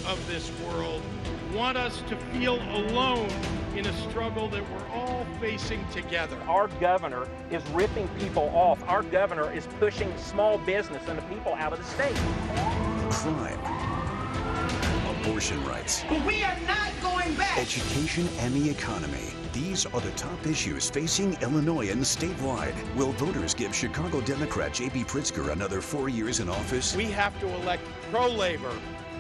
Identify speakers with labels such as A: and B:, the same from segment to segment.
A: of this world want us to feel alone in a struggle that we're all facing together.
B: Our governor is ripping people off. Our governor is pushing small business and the people out of the state.
C: Crime, abortion rights,
D: But we are not going back.
C: education, and the economy. These are the top issues facing Illinoisans statewide. Will voters give Chicago Democrat J.B. Pritzker another 4 years in office?
A: We have to elect pro-labor,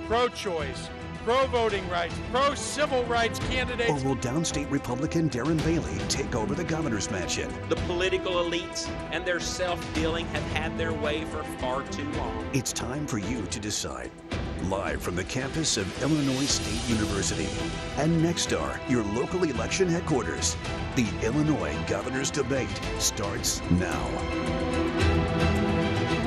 A: pro-choice, pro-voting rights, pro-civil rights candidates.
C: Or will downstate Republican Darren Bailey take over the governor's mansion?
E: The political elites and their self-dealing have had their way for far too long.
C: It's time for you to decide. Live from the campus of Illinois State University and Nexstar, your local election headquarters, the Illinois Governor's Debate starts now.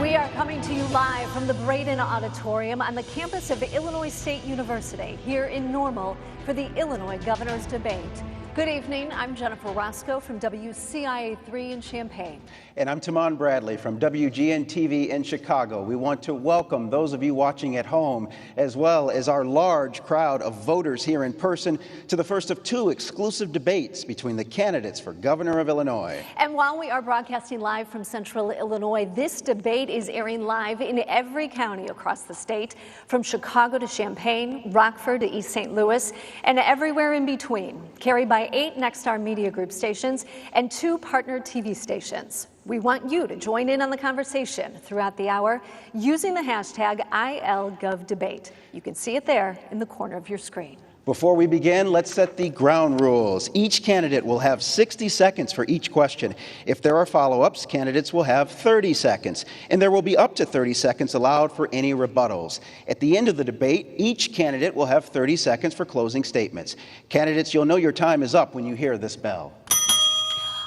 F: We are coming to you live from the Braden Auditorium on the campus of Illinois State University here in Normal for the Illinois Governor's Debate. Good evening. I'm Jennifer Roscoe from WCIA3 in Champaign.
G: And I'm Timon Bradley from WGN-TV in Chicago. We want to welcome those of you watching at home, as well as our large crowd of voters here in person, to the first of two exclusive debates between the candidates for governor of Illinois.
F: And while we are broadcasting live from Central Illinois, this debate is airing live in every county across the state, from Chicago to Champaign, Rockford to East St. Louis, and everywhere in between, carried by 8 Nexstar Media Group stations and 2 partner TV stations. We want you to join in on the conversation throughout the hour using the hashtag ILGovDebate. You can see it there in the corner of your screen.
G: Before we begin, let's set the ground rules. Each candidate will have 60 seconds for each question. If there are follow-ups, candidates will have 30 seconds, and there will be up to 30 seconds allowed for any rebuttals. At the end of the debate, each candidate will have 30 seconds for closing statements. Candidates, you'll know your time is up when you hear this bell.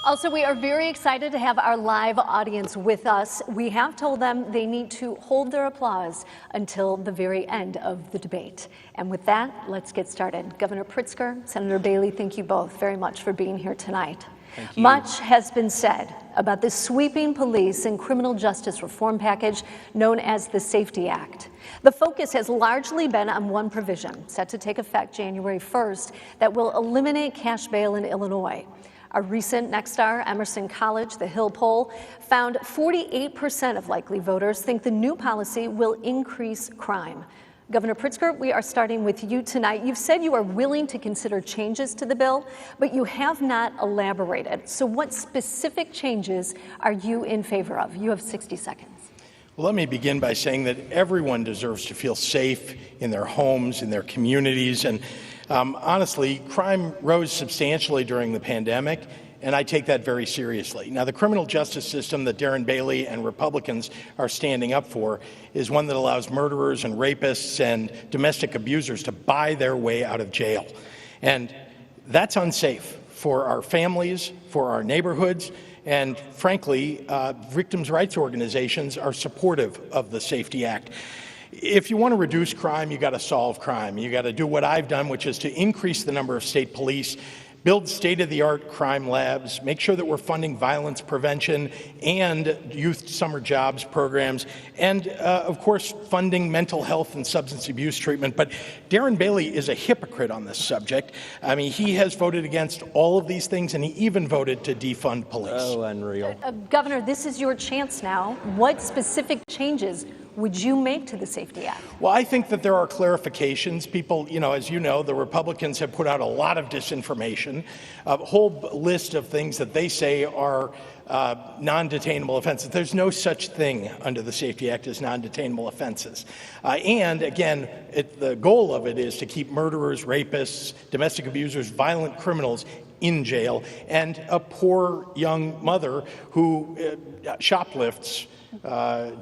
F: Also, we are very excited to have our live audience with us. We have told them they need to hold their applause until the very end of the debate. And with that, let's get started. Governor Pritzker, Senator Bailey, thank you both very much for being here tonight. Much has been said about the sweeping police and criminal justice reform package known as the Safety Act. The focus has largely been on one provision, set to take effect January 1st, that will eliminate cash bail in Illinois. A recent Nexstar Emerson College, the Hill poll, found 48% of likely voters think the new policy will increase crime. Governor Pritzker, we are starting with you tonight. You've said you are willing to consider changes to the bill, but you have not elaborated. So what specific changes are you in favor of? You have 60 seconds.
A: Well, let me begin by saying that everyone deserves to feel safe in their homes, in their communities, and honestly, crime rose substantially during the pandemic, and I take that very seriously. Now, the criminal justice system that Darren Bailey and Republicans are standing up for is one that allows murderers and rapists and domestic abusers to buy their way out of jail. And that's unsafe for our families, for our neighborhoods, and frankly, victims' rights organizations are supportive of the Safety Act. If you want to reduce crime, you got to solve crime. You got to do what I've done, which is to increase the number of state police, build state-of-the-art crime labs, make sure that we're funding violence prevention and youth summer jobs programs, and of course, funding mental health and substance abuse treatment. But Darren Bailey is a hypocrite on this subject. I mean, he has voted against all of these things, and he even voted to defund police.
B: Oh, unreal.
F: Governor, this is your chance now. What specific changes would you make to the Safety Act?
A: Well, I think that there are clarifications. People, as you know, the Republicans have put out a lot of disinformation, a whole list of things that they say are non-detainable offenses. There's no such thing under the Safety Act as non-detainable offenses. And again, the goal of it is to keep murderers, rapists, domestic abusers, violent criminals in jail, and a poor young mother who shoplifts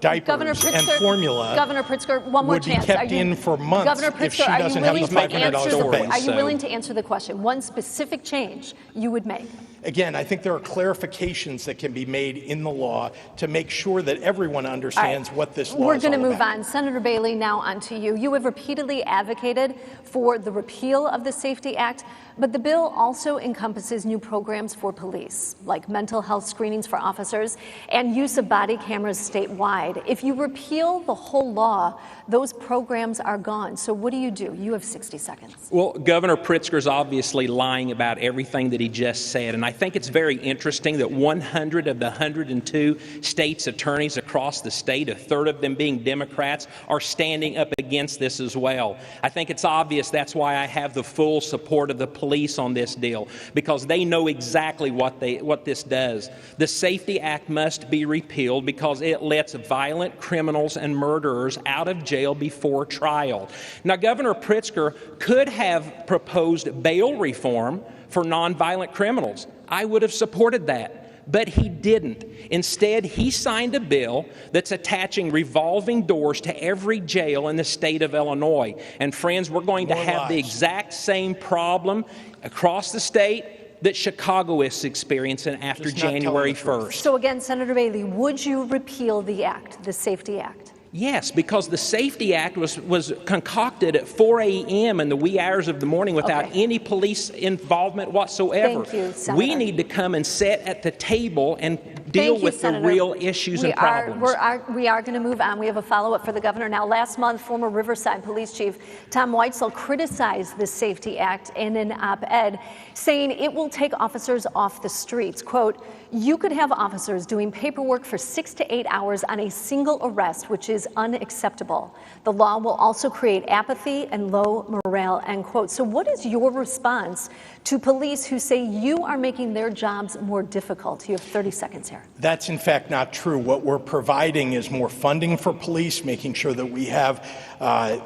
A: diapers and formula
F: Governor Pritzker, one more
A: would
F: chance.
A: be kept in for months
F: Governor Pritzker,
A: if she doesn't have the $500 to pay.
F: Are you willing to answer the question? One specific change you would make?
A: Again, I think there are clarifications that can be made in the law to make sure that everyone understands what this law is all about.
F: We're going to move on. Senator Bailey, now on to you. You have repeatedly advocated for the repeal of the Safety Act, but the bill also encompasses new programs for police, like mental health screenings for officers and use of body cameras statewide. If you repeal the whole law, those programs are gone. So what do? You have 60 seconds.
E: Well, Governor Pritzker's obviously lying about everything that he just said, and I think it's very interesting that 100 of the 102 state's attorneys across the state, a third of them being Democrats, are standing up against this as well. I think it's obvious that's why I have the full support of the police on this deal, because they know exactly what this does. The Safety Act must be repealed because it lets violent criminals and murderers out of jail before trial. Now, Governor Pritzker could have proposed bail reform for nonviolent criminals. I would have supported that, but he didn't. Instead, he signed a bill that's attaching revolving doors to every jail in the state of Illinois. And friends, we're going to have the exact same problem across the state that Chicago is experiencing after January 1st.
F: So again, Senator Bailey, would you repeal the act, the Safety Act?
E: Yes, because the Safety Act was concocted at 4 a.m. in the wee hours of the morning without any police involvement whatsoever.
F: Thank you, Senator.
E: We need to come and sit at the table and deal with the real issues and problems.
F: We are going to move on. We have a follow-up for the governor. Now, last month, former Riverside Police Chief Tom Weitzel criticized the Safety Act in an op-ed, saying it will take officers off the streets. Quote, "You could have officers doing paperwork for 6 to 8 hours on a single arrest, which is unacceptable. The law will also create apathy and low morale," end quote. So what is your response to police who say you are making their jobs more difficult? You have 30 seconds here.
A: That's in fact not true. What we're providing is more funding for police, making sure that we have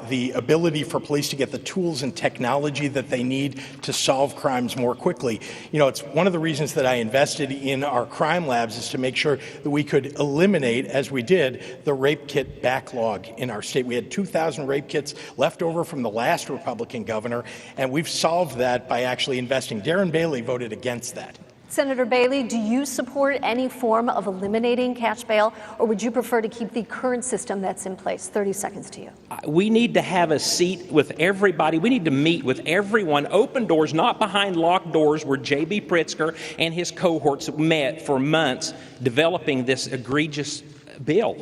A: the ability for police to get the tools and technology that they need to solve crimes more quickly. You know, it's one of the reasons that I invested in our crime labs is to make sure that we could eliminate, as we did, the rape kit backlog in our state. We had 2,000 rape kits left over from the last Republican governor, and we've solved that by actually investing. Darren Bailey voted against that.
F: Senator Bailey, do you support any form of eliminating cash bail, or would you prefer to keep the current system that's in place? 30 seconds to you.
E: We need to have a seat with everybody. We need to meet with everyone. Open doors, not behind locked doors, where J.B. Pritzker and his cohorts met for months developing this egregious bill.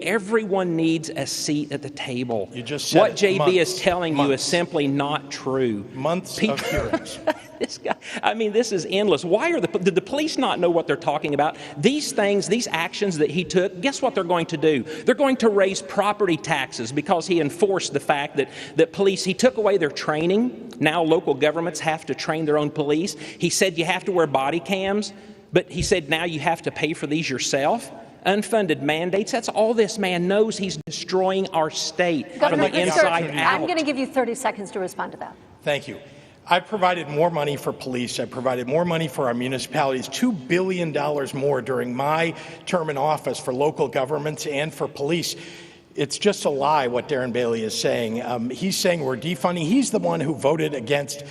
E: Everyone needs a seat at the table.
A: You just said
E: what JB is
A: months,
E: telling you is simply not true.
A: Months of hearings.
E: This guy, I mean, this is endless. Did the police not know what they're talking about? These things, these actions that he took, guess what they're going to do? They're going to raise property taxes because he enforced the fact that police, he took away their training. Now local governments have to train their own police. He said you have to wear body cams, but he said now you have to pay for these yourself. Unfunded mandates. That's all this man knows. He's destroying our state from the inside out.
F: I'm going to give you 30 seconds to respond to that.
A: Thank you. I've provided more money for police. I've provided more money for our municipalities, $2 billion more during my term in office for local governments and for police. It's just a lie what Darren Bailey is saying. He's saying we're defunding. He's the one who voted against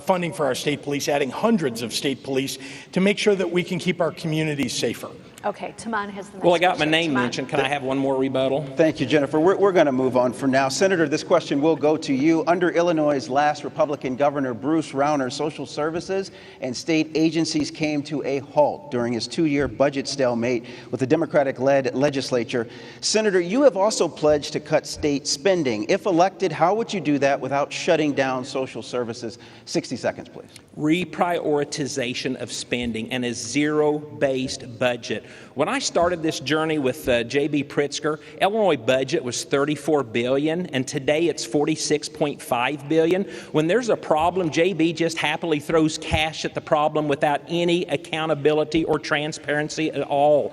A: funding for our state police, adding hundreds of state police to make sure that we can keep our communities safer.
F: Okay, Taman has the next
E: Well, I got my
F: question.
E: name
F: Taman.
E: mentioned. Can I have one more rebuttal?
G: Thank you, Jennifer. We're going to move on for now. Senator, this question will go to you. Under Illinois' last Republican governor, Bruce Rauner, social services and state agencies came to a halt during his 2-year budget stalemate with the Democratic-led legislature. Senator, you have also pledged to cut state spending. If elected, how would you do that without shutting down social services? 60 seconds, please.
E: Reprioritization of spending and a zero-based budget. When I started this journey with J.B. Pritzker, Illinois budget was $34 billion, and today it's $46.5 billion. When there's a problem, J.B. just happily throws cash at the problem without any accountability or transparency at all.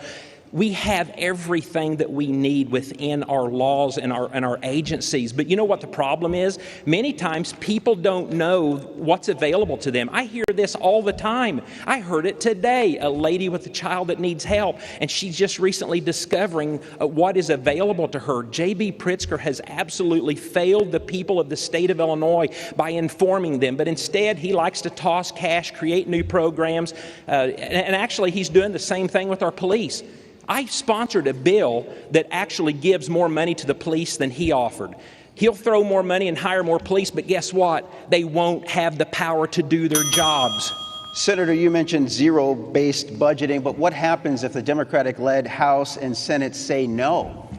E: We have everything that we need within our laws and our agencies. But you know what the problem is? Many times people don't know what's available to them. I hear this all the time. I heard it today, a lady with a child that needs help, and she's just recently discovering what is available to her. J.B. Pritzker has absolutely failed the people of the state of Illinois by informing them, but instead he likes to toss cash, create new programs, and actually he's doing the same thing with our police. I sponsored a bill that actually gives more money to the police than he offered. He'll throw more money and hire more police, but guess what? They won't have the power to do their jobs.
G: Senator, you mentioned zero-based budgeting, but what happens if the Democratic-led House and Senate say no?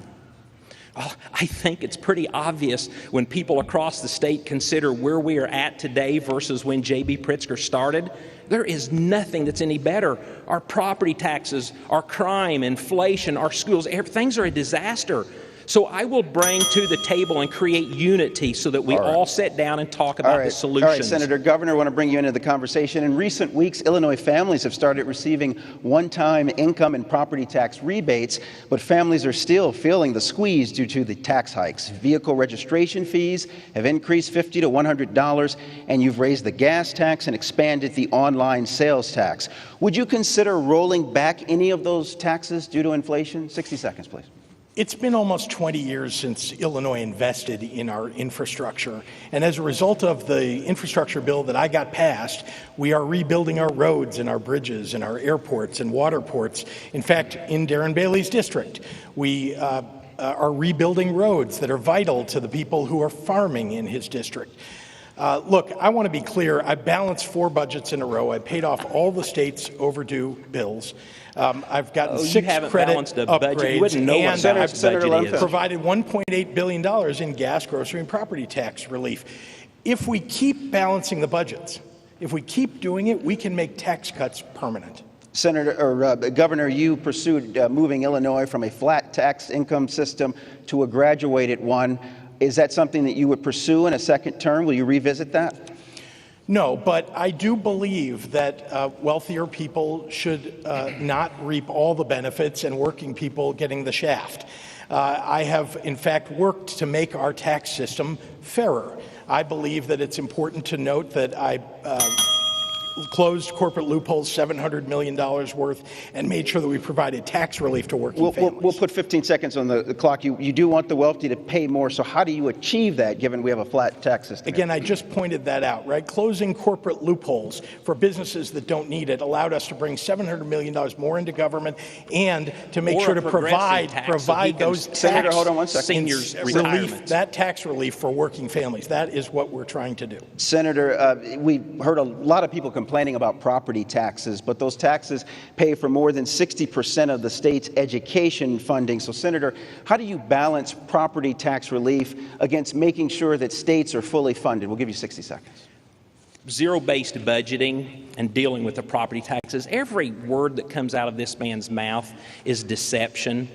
E: I think it's pretty obvious when people across the state consider where we are at today versus when J.B. Pritzker started. There is nothing that's any better. Our property taxes, our crime, inflation, our schools, things are a disaster. So I will bring to the table and create unity so that we all sit down and talk about the solutions.
G: All right, Senator. Governor, I want to bring you into the conversation. In recent weeks, Illinois families have started receiving one-time income and property tax rebates, but families are still feeling the squeeze due to the tax hikes. Vehicle registration fees have increased $50 to $100, and you've raised the gas tax and expanded the online sales tax. Would you consider rolling back any of those taxes due to inflation? 60 seconds, please.
A: It's been almost 20 years since Illinois invested in our infrastructure. And as a result of the infrastructure bill that I got passed, we are rebuilding our roads and our bridges and our airports and water ports. In fact, in Darren Bailey's district, we are rebuilding roads that are vital to the people who are farming in his district. Look, I want to be clear. I balanced 4 budgets in a row. I paid off all the state's overdue bills. I've gotten 6 credit upgrades, and I've provided $1.8 billion in gas, grocery, and property tax relief. If we keep balancing the budgets, if we keep doing it, we can make tax cuts permanent.
G: Governor, you pursued moving Illinois from a flat tax income system to a graduated one. Is that something that you would pursue in a second term? Will you revisit that?
A: No, but I do believe that wealthier people should not reap all the benefits and working people getting the shaft. I have, in fact, worked to make our tax system fairer. I believe that it's important to note that I closed corporate loopholes, $700 million worth, and made sure that we provided tax relief to working families.
G: We'll put 15 seconds on the clock. You do want the wealthy to pay more, so how do you achieve that, given we have a flat tax system?
A: Again, I just pointed that out, right? Closing corporate loopholes for businesses that don't need it allowed us to bring $700 million more into government and to make sure to provide those
G: Senator, hold on one second.
E: Seniors
A: relief, that tax relief for working families. That is what we're trying to do.
G: Senator, we heard a lot of people complaining about property taxes, but those taxes pay for more than 60% of the state's education funding. So, Senator, how do you balance property tax relief against making sure that states are fully funded? We'll give you 60 seconds.
E: Zero-based budgeting and dealing with the property taxes, every word that comes out of this man's mouth is deception.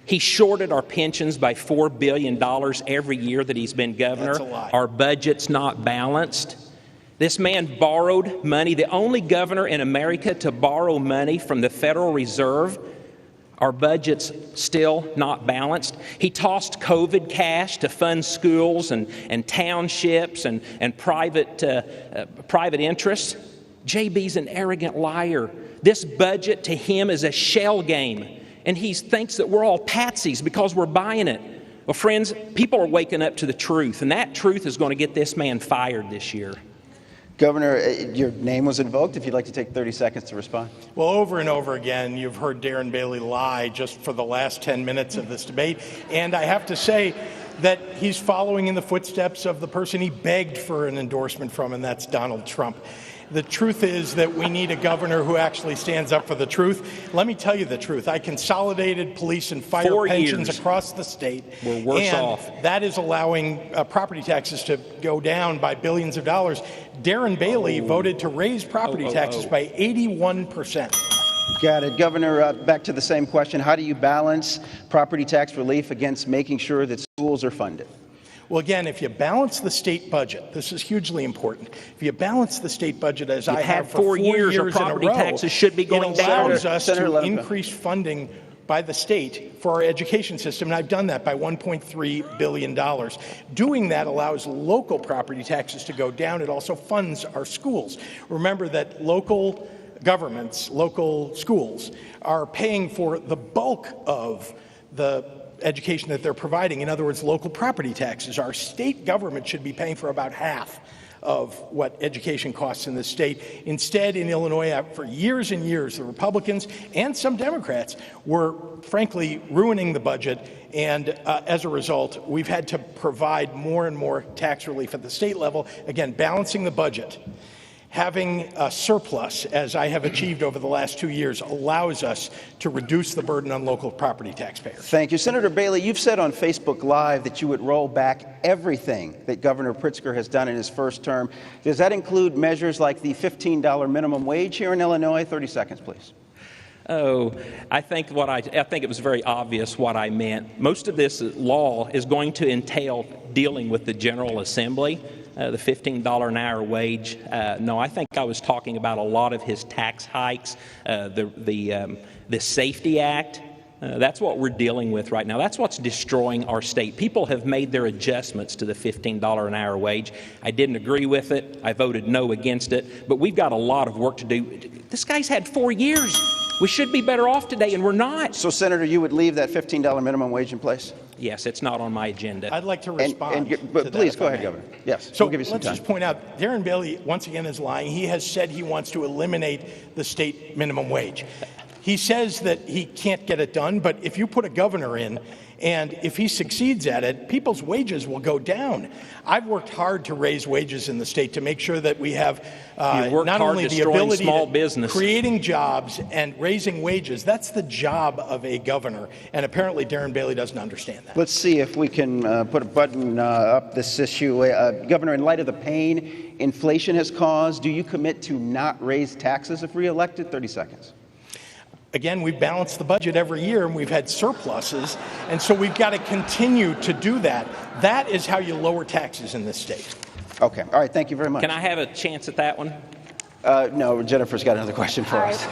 E: He shorted our pensions by $4 billion every year that he's been governor.
A: That's a lie.
E: Our budget's not balanced. This man borrowed money, the only governor in America to borrow money from the Federal Reserve. Our budget's still not balanced. He tossed COVID cash to fund schools and townships and private interests. JB's an arrogant liar. This budget to him is a shell game, and he thinks that we're all patsies because we're buying it. Well, friends, people are waking up to the truth, and that truth is going to get this man fired this year.
G: Governor, your name was invoked. If you'd like to take 30 seconds to respond.
A: Well, over and over again, you've heard Darren Bailey lie just for the last 10 minutes of this debate. And I have to say that he's following in the footsteps of the person he begged for an endorsement from, and that's Donald Trump. The truth is that we need a governor who actually stands up for the truth. Let me tell you the truth. I consolidated police and fire pensions across the state.
E: We're worse off.
A: That is allowing property taxes to go down by billions of dollars. Darren Bailey voted to raise property taxes by 81%.
G: Got it. Governor, back to the same question. How do you balance property tax relief against making sure that schools are funded?
A: Well, again, if you balance the state budget, this is hugely important. If you balance the state budget as I have for 4 years in a row,
E: property taxes should be going down.
A: It allows us to increase funding by the state for our education system, and I've done that by $1.3 billion. Doing that allows local property taxes to go down. It also funds our schools. Remember that local governments, local schools, are paying for the bulk of the education that they're providing. In other words, local property taxes. Our state government should be paying for about half of what education costs in the state. Instead, in Illinois, for years and years, the Republicans and some Democrats were, frankly, ruining the budget. And as a result, we've had to provide more and more tax relief at the state level, again, balancing the budget. Having a surplus, as I have achieved over the last 2 years, allows us to reduce the burden on local property taxpayers.
G: Thank you. Senator Bailey, you've said on Facebook Live that you would roll back everything that Governor Pritzker has done in his first term. Does that include measures like the $15 minimum wage here in Illinois? 30 seconds, please.
E: Oh, I think it was very obvious what I meant. Most of this law is going to entail dealing with the General Assembly, the $15 an hour wage. No, I think I was talking about a lot of his tax hikes, the Safety Act. That's what we're dealing with right now. That's what's destroying our state. People have made their adjustments to the $15 an hour wage. I didn't agree with it. I voted no against it. But we've got a lot of work to do. This guy's had 4 years. We should be better off today, and we're not.
G: So, Senator, you would leave that $15 minimum wage in place?
E: Yes, it's not on my agenda.
A: I'd like to respond.
G: But please, go ahead, Governor. Yes,
A: So
G: we'll give you some
A: let's
G: time.
A: just point out, Darren Bailey, once again, is lying. He has said he wants to eliminate the state minimum wage. He says that he can't get it done, but if you put a governor in, and if he succeeds at it, people's wages will go down. I've worked hard to raise wages in the state to make sure that we have not only the ability
E: small
A: to
E: business,
A: creating jobs and raising wages. That's the job of a governor, and apparently Darren Bailey doesn't understand that.
G: Let's see if we can put a button up this issue. Governor, in light of the pain inflation has caused, do you commit to not raise taxes if reelected? 30 seconds.
A: Again, we've balanced the budget every year, and we've had surpluses, and so we've got to continue to do that. That is how you lower taxes in this state.
G: Okay. All right. Thank you very much.
E: Can I have a chance at that one?
G: No, Jennifer's got another question for us.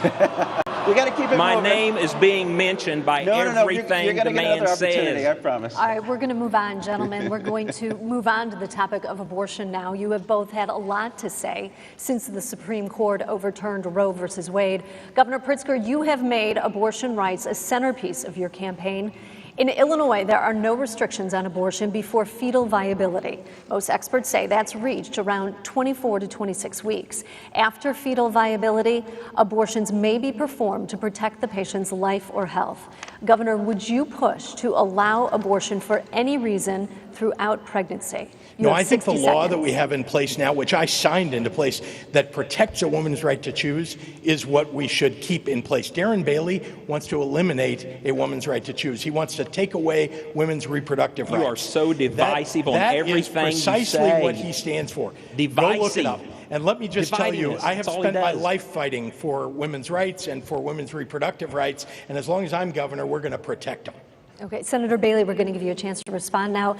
G: We got to keep it
E: My
G: moving.
E: name is being mentioned by everything
G: you're
E: the
G: get
E: man
G: another opportunity,
E: says.
G: I promise.
F: All right, we're going to move on, gentlemen. We're going to move on to the topic of abortion now. You have both had a lot to say since the Supreme Court overturned Roe versus Wade. Governor Pritzker, you have made abortion rights a centerpiece of your campaign. In Illinois, there are no restrictions on abortion before fetal viability. Most experts say that's reached around 24 to 26 weeks. After fetal viability, abortions may be performed to protect the patient's life or health. Governor, would you push to allow abortion for any reason throughout pregnancy?
A: No, I think the law that we have in place now, which I signed into place, that protects a woman's right to choose, is what we should keep in place. Darren Bailey wants to eliminate a woman's right to choose. He wants to take away women's reproductive rights.
E: You are so divisive on everything you say.
A: That is precisely what he stands for.
E: Divisive.
A: Go look it up. And let me just tell you, I have
E: That's all
A: spent
E: he
A: my
E: does.
A: life fighting for women's rights and for women's reproductive rights, and as long as I'm governor, we're going to protect them.
F: Okay, Senator Bailey, we're going to give you a chance to respond now.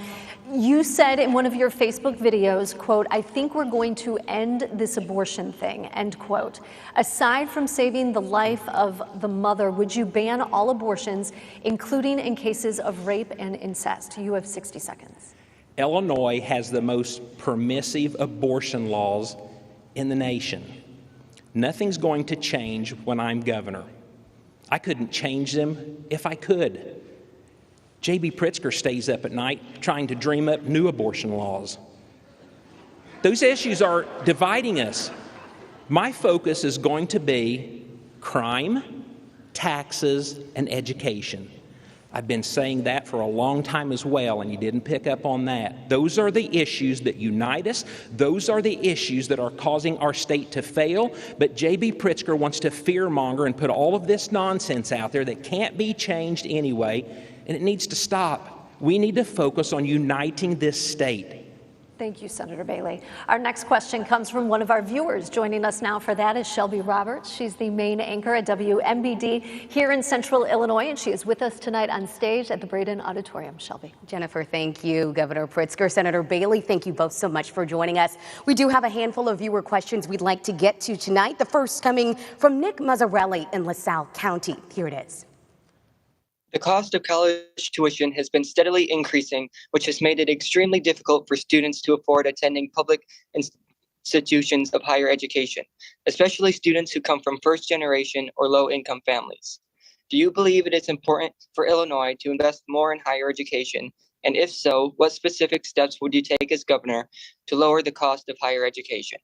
F: You said in one of your Facebook videos, quote, "I think we're going to end this abortion thing," end quote. Aside from saving the life of the mother, would you ban all abortions, including in cases of rape and incest? You have 60 seconds.
E: Illinois has the most permissive abortion laws in the nation. Nothing's going to change when I'm governor. I couldn't change them if I could. J.B. Pritzker stays up at night trying to dream up new abortion laws. Those issues are dividing us. My focus is going to be crime, taxes, and education. I've been saying that for a long time as well, and you didn't pick up on that. Those are the issues that unite us. Those are the issues that are causing our state to fail. But J.B. Pritzker wants to fearmonger and put all of this nonsense out there that can't be changed anyway, and it needs to stop. We need to focus on uniting this state.
F: Thank you, Senator Bailey. Our next question comes from one of our viewers. Joining us now for that is Shelby Roberts. She's the main anchor at WMBD here in Central Illinois, and she is with us tonight on stage at the Braden Auditorium. Shelby.
H: Jennifer, thank you. Governor Pritzker, Senator Bailey, thank you both so much for joining us. We do have a handful of viewer questions we'd like to get to tonight. The first coming from Nick Mazzarelli in LaSalle County. Here it is.
I: The cost of college tuition has been steadily increasing, which has made it extremely difficult for students to afford attending public institutions of higher education, especially students who come from first-generation or low-income families. Do you believe it is important for Illinois to invest more in higher education? And if so, what specific steps would you take as governor to lower the cost of higher education?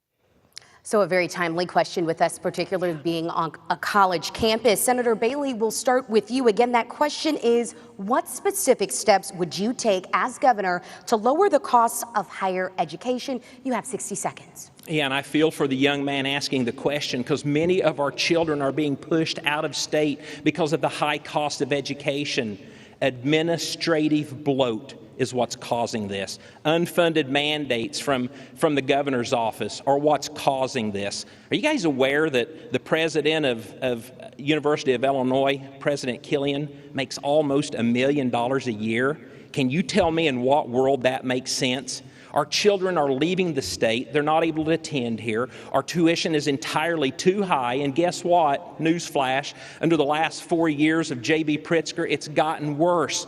H: So a very timely question with us, particularly being on a college campus. Senator Bailey, we'll start with you. Again, that question is, what specific steps would you take as governor to lower the costs of higher education? You have 60 seconds.
E: Yeah, and I feel for the young man asking the question, because many of our children are being pushed out of state because of the high cost of education. Administrative bloat is what's causing this. Unfunded mandates from the governor's office are what's causing this. Are you guys aware that the president of University of Illinois, President Killian, makes almost $1 million a year? Can you tell me in what world that makes sense? Our children are leaving the state. They're not able to attend here. Our tuition is entirely too high. And guess what? Newsflash, under the last 4 years of J.B. Pritzker, it's gotten worse.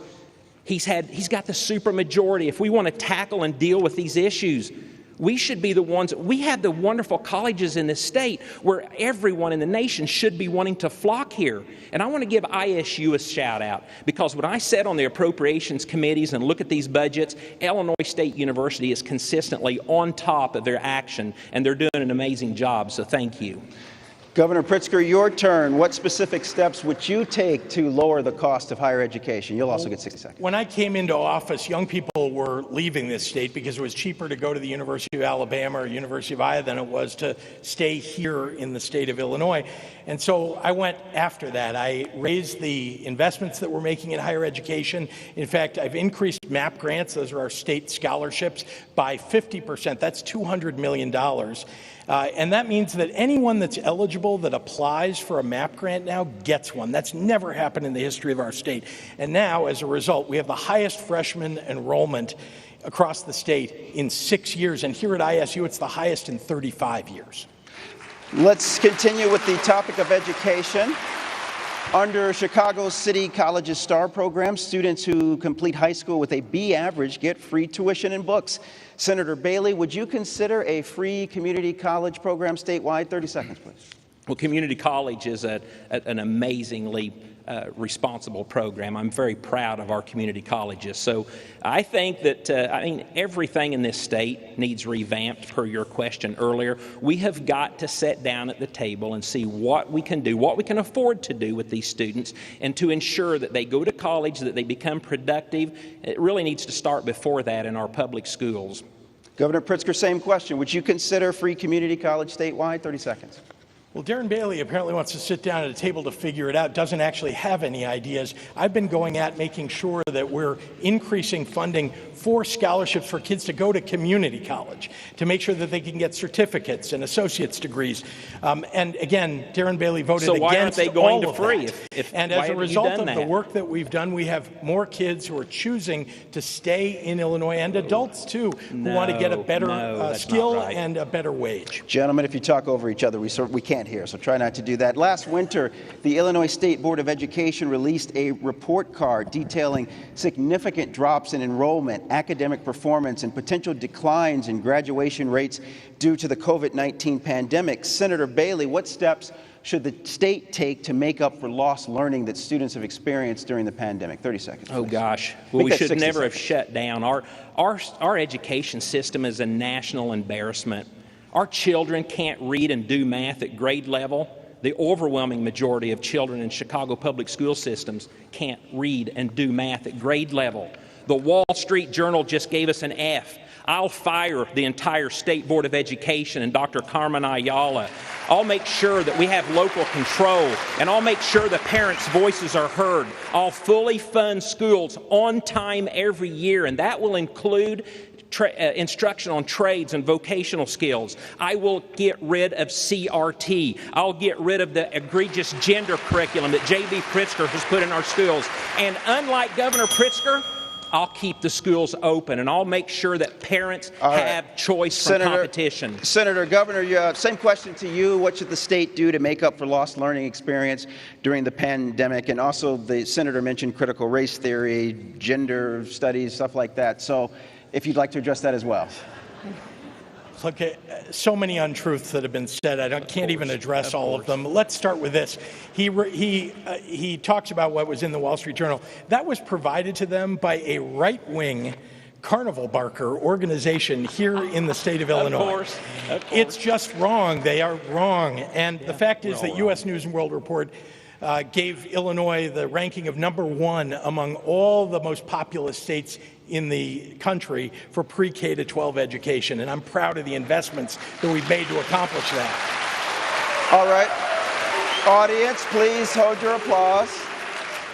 E: He's got the supermajority. If we want to tackle and deal with these issues, we should be the ones. We have the wonderful colleges in this state where everyone in the nation should be wanting to flock here. And I want to give ISU a shout out, because when I sit on the appropriations committees and look at these budgets, Illinois State University is consistently on top of their action, and they're doing an amazing job. So thank you.
G: Governor Pritzker, your turn. What specific steps would you take to lower the cost of higher education? You'll also get 60 seconds.
A: When I came into office, young people were leaving this state because it was cheaper to go to the University of Alabama or University of Iowa than it was to stay here in the state of Illinois. And so I went after that. I raised the investments that we're making in higher education. In fact, I've increased MAP grants, those are our state scholarships, by 50%. That's $200 million. And that means that anyone that's eligible that applies for a MAP grant now gets one. That's never happened in the history of our state. And now, as a result, we have the highest freshman enrollment across the state in 6 years. And here at ISU, it's the highest in 35 years.
G: Let's continue with the topic of education. Under Chicago City College's STAR program, students who complete high school with a B average get free tuition and books. Senator Bailey, would you consider a free community college program statewide? 30 seconds, please.
E: Well, community college is an amazingly responsible program. I'm very proud of our community colleges. So I think that, everything in this state needs revamped, per your question earlier. We have got to sit down at the table and see what we can do, what we can afford to do with these students, and to ensure that they go to college, that they become productive. It really needs to start before that in our public schools.
G: Governor Pritzker, same question. Would you consider free community college statewide? 30 seconds.
A: Well, Darren Bailey apparently wants to sit down at a table to figure it out, doesn't actually have any ideas. I've been going at making sure that we're increasing funding for scholarships for kids to go to community college, to make sure that they can get certificates and associate's degrees. And again, Darren Bailey voted against all of that.
E: So why aren't they going to free?
A: And as a result of the work that we've done, we have more kids who are choosing to stay in Illinois, and adults too, who want to get a better skill and a better wage.
G: Gentlemen, if you talk over each other, we can't hear, so try not to do that. Last winter, the Illinois State Board of Education released a report card detailing significant drops in enrollment, academic performance, and potential declines in graduation rates due to the COVID-19 pandemic. Senator Bailey, what steps should the state take to make up for lost learning that students have experienced during the pandemic? 30 seconds.
E: Oh, gosh. Well, we should never have shut down. Our education system is a national embarrassment. Our children can't read and do math at grade level. The overwhelming majority of children in Chicago public school systems can't read and do math at grade level. The Wall Street Journal just gave us an F. I'll fire the entire State Board of Education and Dr. Carmen Ayala. I'll make sure that we have local control, and I'll make sure the parents' voices are heard. I'll fully fund schools on time every year, and that will include instruction on trades and vocational skills. I will get rid of CRT. I'll get rid of the egregious gender curriculum that J.B. Pritzker has put in our schools. And unlike Governor Pritzker, I'll keep the schools open, and I'll make sure that parents have choice from competition.
G: Senator, Governor, same question to you. What should the state do to make up for lost learning experience during the pandemic? And also, the senator mentioned critical race theory, gender studies, stuff like that. So if you'd like to address that as well.
A: Look, so many untruths that have been said. I can't even address all of them. Let's start with this. He talks about what was in the Wall Street Journal. That was provided to them by a right-wing carnival barker organization here in the state of Illinois.
E: Of course.
A: It's just wrong. They are wrong. And the fact is that U.S. News and World Report gave Illinois the ranking of #1 among all the most populous states in the country for pre-K to 12 education. And I'm proud of the investments that we've made to accomplish that.
G: All right. Audience, please hold your applause.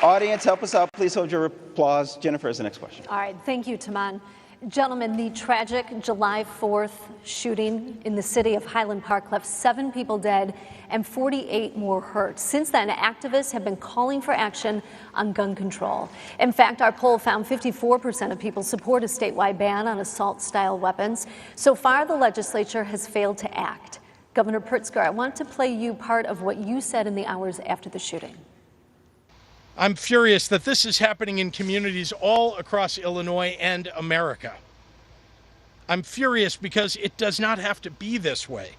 G: Audience, help us out. Please hold your applause. Jennifer has the next question.
F: All right, thank you, Taman. Gentlemen, the tragic July 4th shooting in the city of Highland Park left 7 people dead and 48 more hurt. Since then, activists have been calling for action on gun control. In fact, our poll found 54% of people support a statewide ban on assault-style weapons. So far, the legislature has failed to act. Governor Pritzker, I want to play you part of what you said in the hours after the shooting.
A: I'm furious that this is happening in communities all across Illinois and America. I'm furious because it does not have to be this way.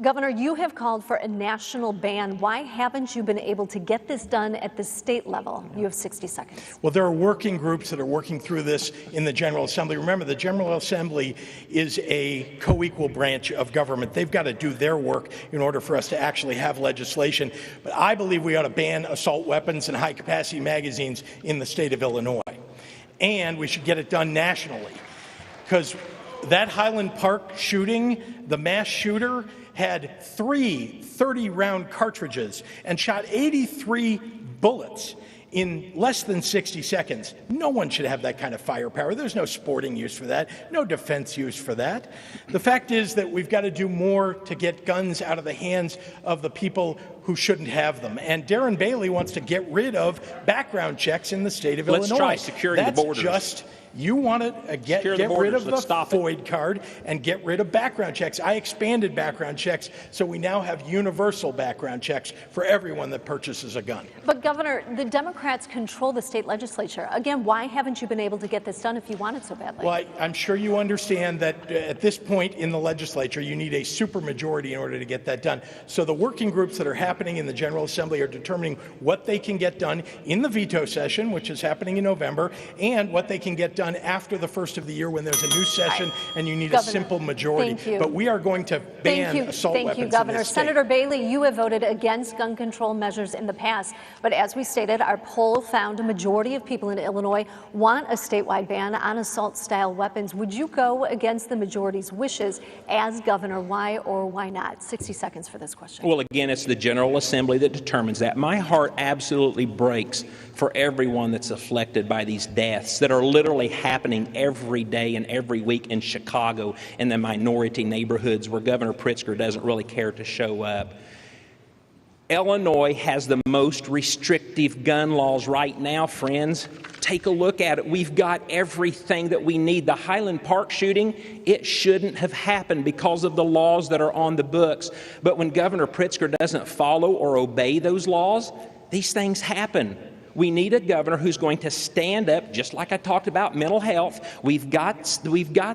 F: Governor, you have called for a national ban. Why haven't you been able to get this done at the state level? You have 60 seconds.
A: Well, there are working groups that are working through this in the General Assembly. Remember, the General Assembly is a co-equal branch of government. They've got to do their work in order for us to actually have legislation. But I believe we ought to ban assault weapons and high-capacity magazines in the state of Illinois. And we should get it done nationally. Because that Highland Park shooting, the mass shooter, had 3 30-round cartridges and shot 83 bullets in less than 60 seconds. No one should have that kind of firepower. There's no sporting use for that, no defense use for that. The fact is that we've got to do more to get guns out of the hands of the people who shouldn't have them. And Darren Bailey wants to get rid of background checks in the state of Illinois.
E: Let's try securing the borders.
A: You want to get rid of the FOID card and get rid of background checks. I expanded background checks, so we now have universal background checks for everyone that purchases a gun.
F: But, Governor, the Democrats control the state legislature. Again, why haven't you been able to get this done if you want it so badly?
A: Well, I'm sure you understand that at this point in the legislature, you need a supermajority in order to get that done. So the working groups that are happening in the General Assembly are determining what they can get done in the veto session, which is happening in November, and what they can get done after the first of the year when there's a new session and you need Governor, a simple majority.
F: Thank you.
A: But we are going to ban assault weapons.
F: Thank you, Governor.
A: In this state.
F: Senator Bailey, you have voted against gun control measures in the past, but as we stated, our poll found a majority of people in Illinois want a statewide ban on assault-style weapons. Would you go against the majority's wishes as governor? Why or why not? 60 seconds for this question.
E: Well, again, it's the General Assembly that determines that. My heart absolutely breaks for everyone that's afflicted by these deaths that are literally happening every day and every week in Chicago in the minority neighborhoods where Governor Pritzker doesn't really care to show up. Illinois has the most restrictive gun laws right now, friends. Take a look at it. We've got everything that we need. The Highland Park shooting, it shouldn't have happened because of the laws that are on the books. But when Governor Pritzker doesn't follow or obey those laws, these things happen. We need a governor who's going to stand up, just like I talked about mental health. We've got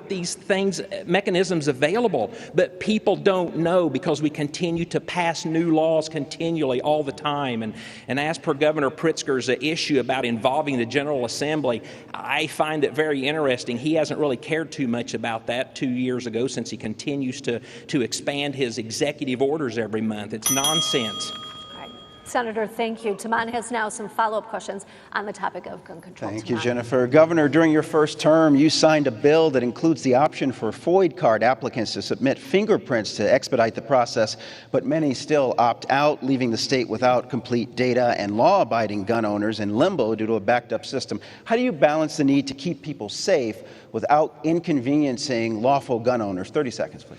E: these things, mechanisms available, but people don't know because we continue to pass new laws continually all the time. And as per Governor Pritzker's issue about involving the General Assembly, I find it very interesting. He hasn't really cared too much about that 2 years ago since he continues to expand his executive orders every month. It's nonsense.
F: Senator, thank you. Taman has now some follow-up questions on the topic of gun control.
G: Thank you, Jennifer. Governor, during your first term, you signed a bill that includes the option for FOID card applicants to submit fingerprints to expedite the process, but many still opt out, leaving the state without complete data and law-abiding gun owners in limbo due to a backed-up system. How do you balance the need to keep people safe without inconveniencing lawful gun owners? 30 seconds, please.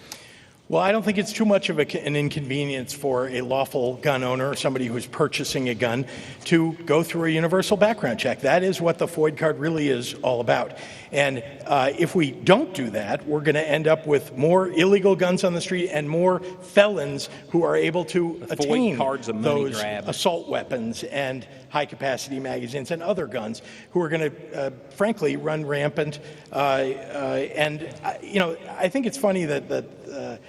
A: Well, I don't think it's too much of an inconvenience for a lawful gun owner or somebody who's purchasing a gun to go through a universal background check. That is what the FOID card really is all about. And if we don't do that, we're going to end up with more illegal guns on the street and more felons who are able to attain those assault weapons and high-capacity magazines and other guns who are going to, frankly, run rampant. I think it's funny that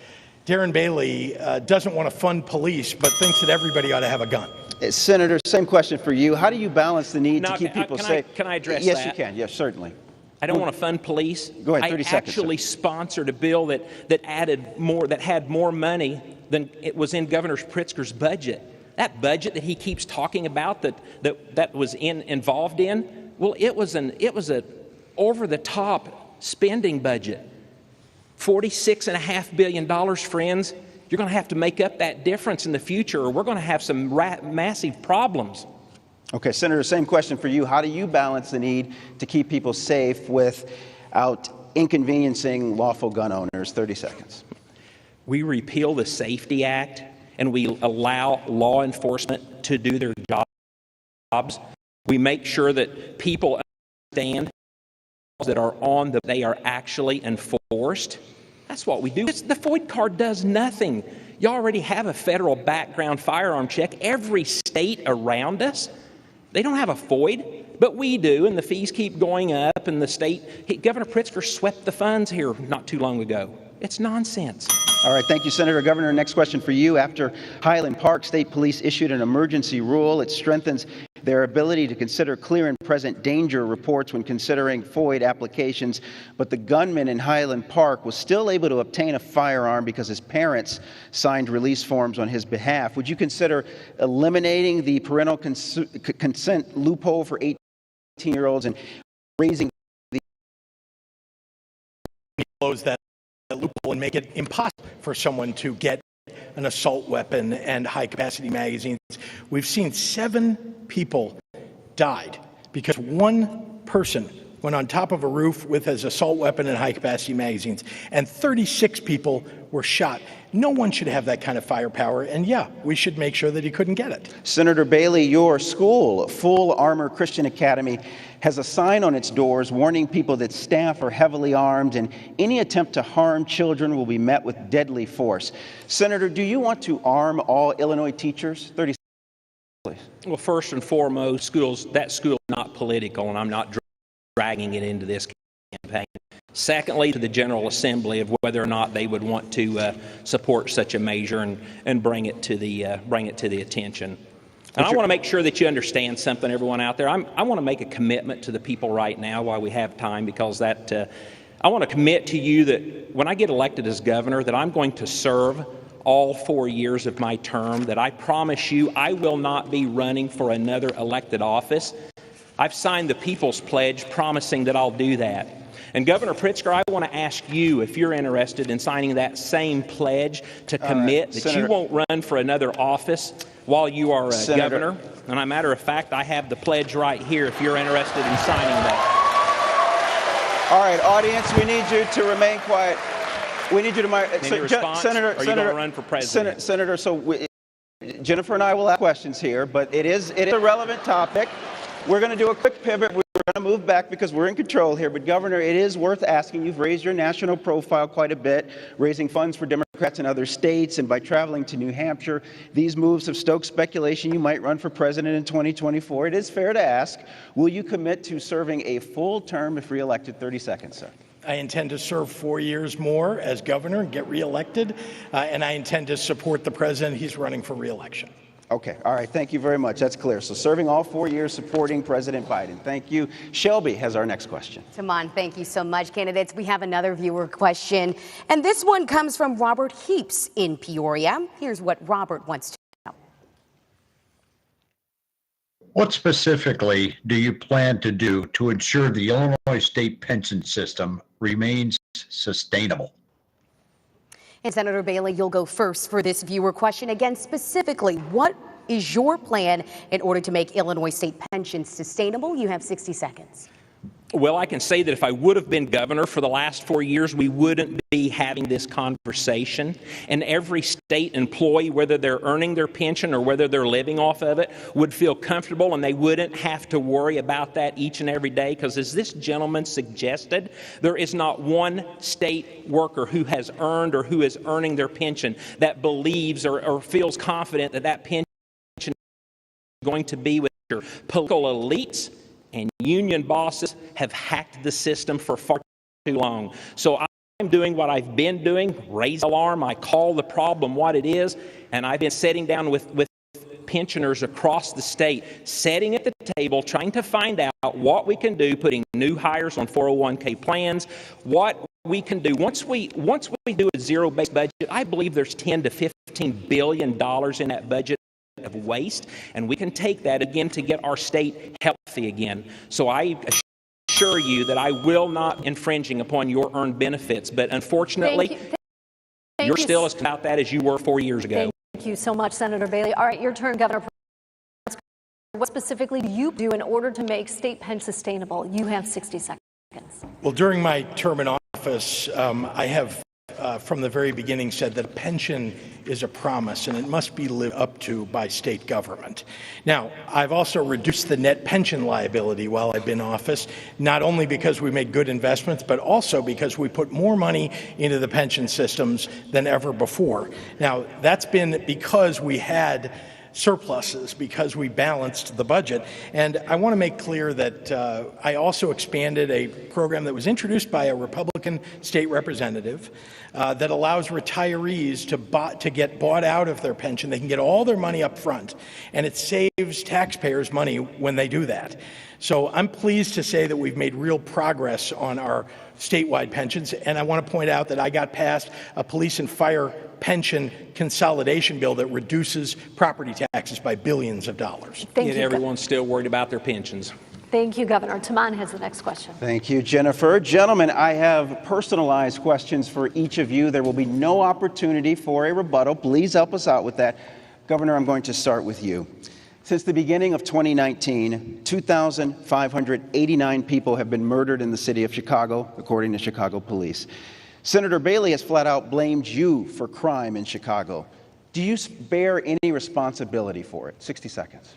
A: Darren Bailey doesn't want to fund police, but thinks that everybody ought to have a gun.
G: Senator, same question for you. How do you balance the need to keep people safe?
E: Can I address that?
G: Yes, you can. Yes, certainly.
E: I don't want to fund police.
G: Go ahead, 30
E: I
G: seconds,
E: actually sponsored a bill that had more money than it was in Governor Pritzker's budget. That budget that he keeps talking about that was involved in, well, it was a over-the-top spending budget. $46.5 billion, friends. You're going to have to make up that difference in the future, or we're going to have some massive problems.
G: Okay, Senator, same question for you. How do you balance the need to keep people safe without inconveniencing lawful gun owners? 30 seconds.
E: We repeal the Safety Act, and we allow law enforcement to do their jobs. We make sure that people understand that are on they are actually enforced. That's what we do. The FOID card does nothing. You already have a federal background firearm check. Every state around us, they don't have a FOID, but we do, and the fees keep going up, and Governor Pritzker swept the funds here not too long ago. It's nonsense.
G: All right, thank you, Senator. Governor, next question for you. After Highland Park, state police issued an emergency rule. It strengthens their ability to consider clear and present danger reports when considering FOID applications, but the gunman in Highland Park was still able to obtain a firearm because his parents signed release forms on his behalf. Would you consider eliminating the parental consent loophole for 18-year-olds and raising the
A: close that loophole and make it impossible for someone to get an assault weapon and high-capacity magazines? We've seen 7 people died because one person went on top of a roof with his assault weapon and high-capacity magazines, and 36 people were shot. No one should have that kind of firepower, and yeah, we should make sure that he couldn't get it.
G: Senator Bailey, your school, Full Armor Christian Academy, has a sign on its doors warning people that staff are heavily armed and any attempt to harm children will be met with deadly force. Senator, do you want to arm all Illinois teachers? 30 seconds, please.
E: Well, first and foremost, that school is not political, and I'm not dragging it into this campaign. Secondly, to the General Assembly of whether or not they would want to support such a measure and bring it to the attention. And I want to make sure that you understand something, everyone out there. I want to make a commitment to the people right now while we have time, because I want to commit to you that when I get elected as governor, that I'm going to serve all 4 years of my term, that I promise you I will not be running for another elected office. I've signed the People's Pledge promising that I'll do that. And Governor Pritzker, I want to ask you if you're interested in signing that same pledge to commit that you won't run for another office while you are governor. And as a matter of fact, I have the pledge right here if you're interested in signing that.
G: All right, audience, we need you to remain quiet. We need you to...
E: Any response?
G: Senator,
E: are you going to run for president?
G: Senator, Jennifer and I will have questions here, but it is a relevant topic. We're going to do a quick pivot. We're going to move back because we're in control here. But, Governor, it is worth asking. You've raised your national profile quite a bit, raising funds for Democrats in other states, and by traveling to New Hampshire, these moves have stoked speculation you might run for president in 2024. It is fair to ask, will you commit to serving a full term if reelected? 30 seconds, sir.
A: I intend to serve 4 years more as governor and get reelected, and I intend to support the president. He's running for reelection.
G: Okay. All right. Thank you very much. That's clear. So serving all 4 years, supporting President Biden. Thank you. Shelby has our next question.
H: Taman, thank you so much, candidates. We have another viewer question, and this one comes from Robert Heaps in Peoria. Here's what Robert wants to know.
J: What specifically do you plan to do to ensure the Illinois state pension system remains sustainable?
H: And Senator Bailey, you'll go first for this viewer question. Again, specifically, what is your plan in order to make Illinois state pensions sustainable? You have 60 seconds.
E: Well, I can say that if I would have been governor for the last 4 years, we wouldn't be having this conversation. And every state employee, whether they're earning their pension or whether they're living off of it, would feel comfortable, and they wouldn't have to worry about that each and every day. Because as this gentleman suggested, there is not one state worker who has earned or who is earning their pension that believes or feels confident that that pension is going to be with your political elites and union bosses have hacked the system for far too long. So I'm doing what I've been doing, raise the alarm, I call the problem what it is, and I've been sitting down with pensioners across the state, sitting at the table, trying to find out what we can do, putting new hires on 401k plans, what we can do. Once we do a zero-based budget, I believe there's $10 to $15 billion in that budget of waste, and we can take that again to get our state healthy again. So I assure you that I will not infringing upon your earned benefits, but unfortunately, you're still as about that as you were 4 years ago.
F: Thank you so much, Senator Bailey. All right, your turn, Governor. What specifically do you do in order to make state pensions sustainable? You have 60 seconds.
A: Well, during my term in office, I have from the very beginning said that a pension is a promise and it must be lived up to by state government. Now, I've also reduced the net pension liability while I've been in office, not only because we made good investments, but also because we put more money into the pension systems than ever before. Now, that's been because we had surpluses, because we balanced the budget. And I want to make clear that I also expanded a program that was introduced by a Republican state representative that allows retirees to get bought out of their pension. They can get all their money up front, and it saves taxpayers money when they do that. So I'm pleased to say that we've made real progress on our statewide pensions, and I want to point out that I got passed a police and fire pension consolidation bill that reduces property taxes by billions of dollars.
E: Yet everyone's still worried about their pensions.
F: Thank you, Governor. Taman has the next question.
G: Thank you, Jennifer. Gentlemen, I have personalized questions for each of you. There will be no opportunity for a rebuttal. Please help us out with that. Governor, I'm going to start with you. Since the beginning of 2019, 2,589 people have been murdered in the city of Chicago, according to Chicago police. Senator Bailey has flat out blamed you for crime in Chicago. Do you bear any responsibility for it? 60 seconds.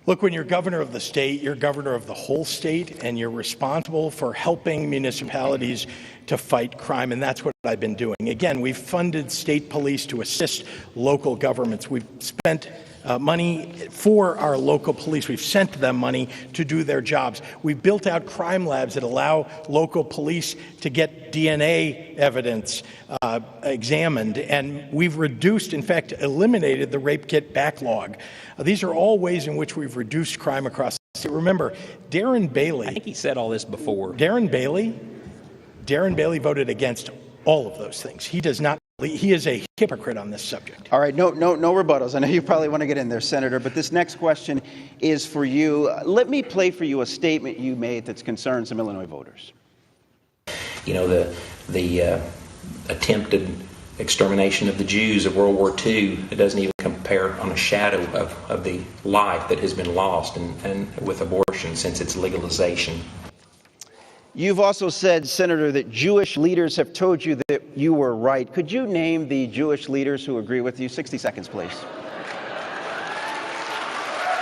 A: Look, when you're governor of the state, you're governor of the whole state, and you're responsible for helping municipalities to fight crime, and that's what I've been doing. Again, we've funded state police to assist local governments. We've spent money for our local police. We've sent them money to do their jobs. We've built out crime labs that allow local police to get DNA evidence examined, and we've reduced, in fact, eliminated the rape kit backlog. These are all ways in which we've reduced crime across the state. Remember, Darren Bailey.
E: I think he said all this before.
A: Darren Bailey voted against all of those things. He does not. He is a hypocrite on this subject.
G: All right, no rebuttals. I know you probably want to get in there, Senator, but this next question is for you. Let me play for you a statement you made that's concerned some Illinois voters.
E: You know, the attempted extermination of the Jews of World War II, it doesn't even compare on a shadow of the life that has been lost and with abortion since its legalization.
G: You've also said, Senator, that Jewish leaders have told you that you were right. Could you name the Jewish leaders who agree with you? 60 seconds, please.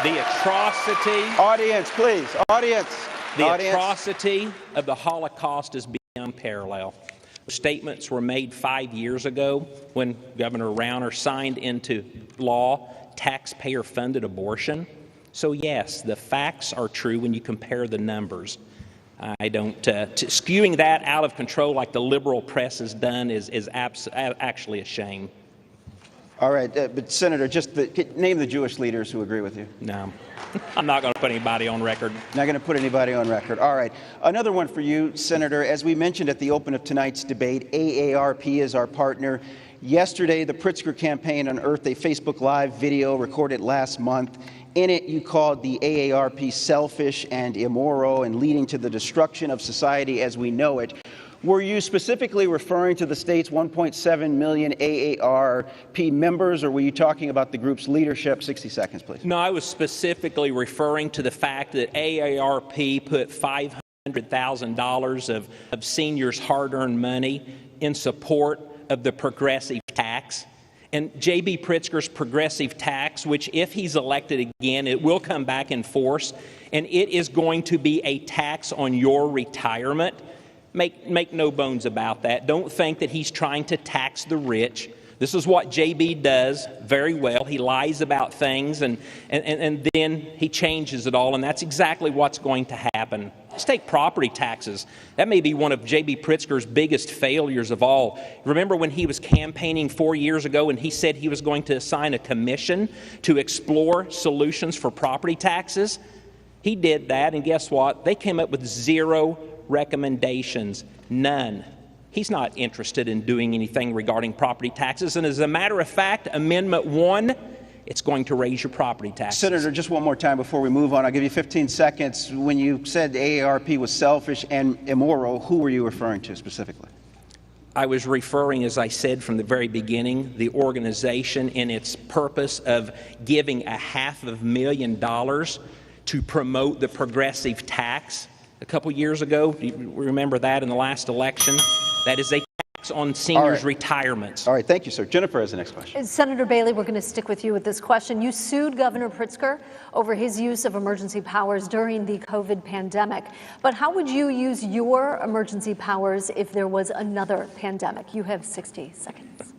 E: The atrocity...
G: Audience, please. Audience.
E: The atrocity of the Holocaust is beyond parallel. Statements were made 5 years ago when Governor Rauner signed into law taxpayer-funded abortion. So yes, the facts are true when you compare the numbers. I don't, skewing that out of control like the liberal press has done is actually a shame.
G: All right, but Senator, name the Jewish leaders who agree with you.
E: No, I'm not going to put anybody on record.
G: Not going to put anybody on record. All right, another one for you, Senator. As we mentioned at the open of tonight's debate, AARP is our partner. Yesterday, the Pritzker campaign unearthed a Facebook Live video recorded last month. In it, you called the AARP selfish and immoral and leading to the destruction of society as we know it. Were you specifically referring to the state's 1.7 million AARP members, or were you talking about the group's leadership? 60 seconds, please.
E: No, I was specifically referring to the fact that AARP put $500,000 of seniors' hard-earned money in support of the progressive tax. And J.B. Pritzker's progressive tax, which if he's elected again, it will come back in force, and it is going to be a tax on your retirement. Make no bones about that. Don't think that he's trying to tax the rich. This is what JB does very well. He lies about things and then he changes it all, and that's exactly what's going to happen. Let's take property taxes. That may be one of JB Pritzker's biggest failures of all. Remember when he was campaigning 4 years ago and he said he was going to assign a commission to explore solutions for property taxes? He did that, and guess what? They came up with 0 recommendations, none. He's not interested in doing anything regarding property taxes. And as a matter of fact, Amendment 1, it's going to raise your property taxes.
G: Senator, just one more time before we move on. I'll give you 15 seconds. When you said AARP was selfish and immoral, who were you referring to specifically?
E: I was referring, as I said from the very beginning, the organization in its purpose of giving $500,000 to promote the progressive tax a couple years ago. Do you remember that in the last election? That is a tax on seniors' retirements.
G: All right, thank you, sir. Jennifer has the next question.
F: Senator Bailey, we're going to stick with you with this question. You sued Governor Pritzker over his use of emergency powers during the COVID pandemic. But how would you use your emergency powers if there was another pandemic? You have 60 seconds.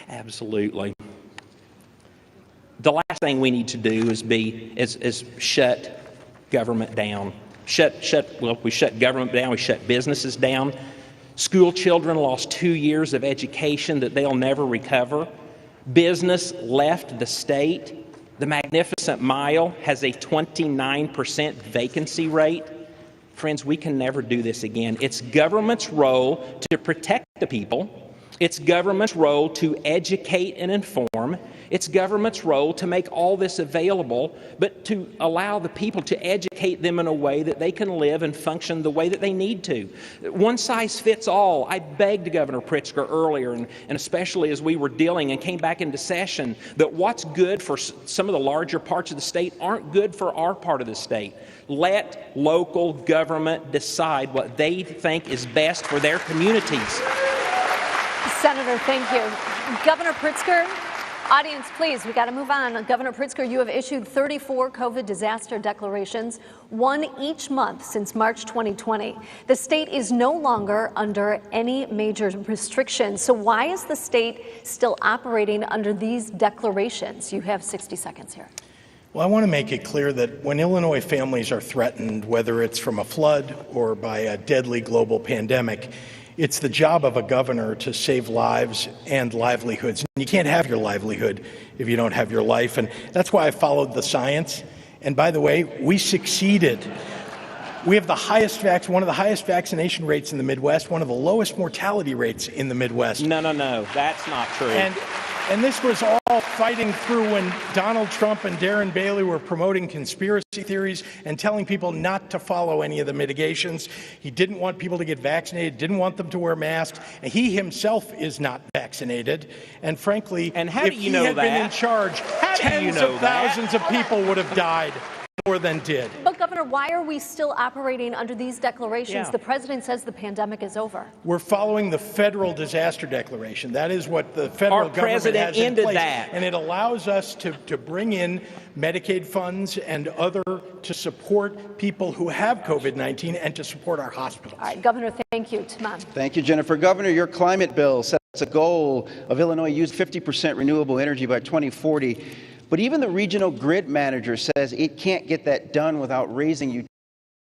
E: Absolutely. The last thing we need to do is shut government down. We shut government down, we shut businesses down. School children lost 2 years of education that they'll never recover. Business left the state. The Magnificent Mile has a 29% vacancy rate. Friends, we can never do this again. It's government's role to protect the people. It's government's role to educate and inform. It's government's role to make all this available, but to allow the people to educate them in a way that they can live and function the way that they need to. One size fits all. I begged Governor Pritzker earlier, and especially as we were dealing and came back into session, that what's good for some of the larger parts of the state aren't good for our part of the state. Let local government decide what they think is best for their communities.
F: Senator, thank you. Governor Pritzker, audience, please, we got to move on. Governor Pritzker, you have issued 34 COVID disaster declarations, one each month since March 2020. The state is no longer under any major restrictions. So why is the state still operating under these declarations? You have 60 seconds here.
A: Well, I want to make it clear that when Illinois families are threatened, whether it's from a flood or by a deadly global pandemic, it's the job of a governor to save lives and livelihoods. You can't have your livelihood if you don't have your life, and that's why I followed the science. And by the way, we succeeded. We have one of the highest vaccination rates in the Midwest, one of the lowest mortality rates in the Midwest.
E: No, that's not true.
A: And this was all fighting through when Donald Trump and Darren Bailey were promoting conspiracy theories and telling people not to follow any of the mitigations. He didn't want people to get vaccinated, didn't want them to wear masks, and he himself is not vaccinated. And frankly, if he had been in charge, tens of thousands of people would have died more than did.
F: But Governor, why are we still operating under these declarations? The president says the pandemic is over.
A: We're following the federal disaster declaration. That is what the federal government has in place. And it allows us to bring in Medicaid funds and other to support people who have COVID-19 and to support our hospitals.
F: All right, Governor, thank you. Timon.
G: Thank you, Jennifer. Governor, your climate bill sets a goal of Illinois use 50% renewable energy by 2040. But even the regional grid manager says it can't get that done without raising